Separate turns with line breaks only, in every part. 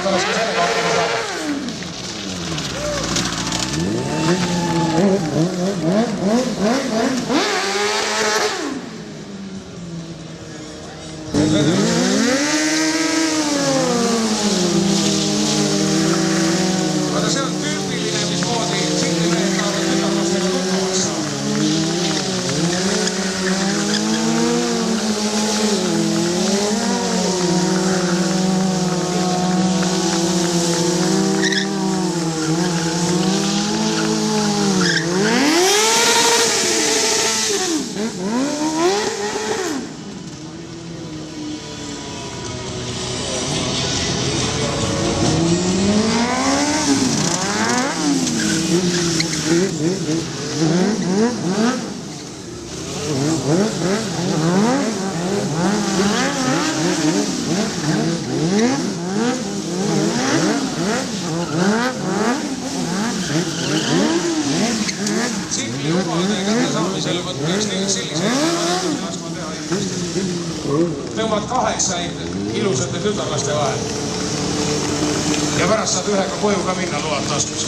oleks ka sellega hakkama saada. Aga see on tüüpiline, mismoodi sildimehed saavad tütarlastega tuttavaks saada. Simpli lubade kättesaamisel võtaks selliseid laskma teha inimestel. Tõmbad 8 ilusate tütarlaste vahel. Ja pärast saad ühega koju ka minna load taskus.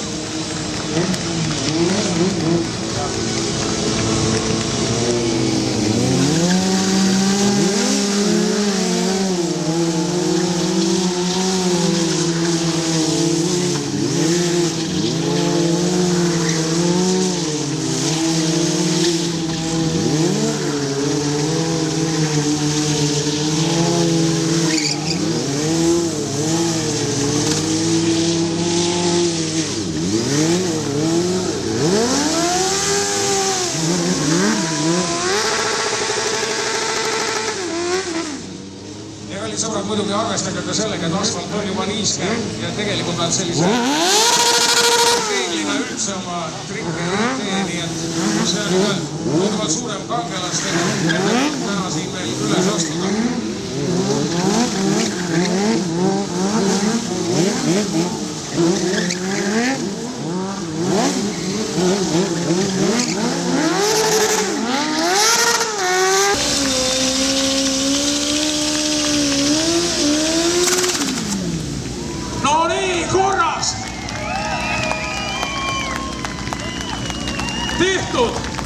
Sõbrad, muidugi arvestage ka sellega, et asfalt on juba niiske ja tegelikult nad sellise reeglina üldse oma trikke ei tee, nii et see on ka tunduvalt suurem kangelastega, et täna siin veel üles astuda. No nii, korras! Tehtud!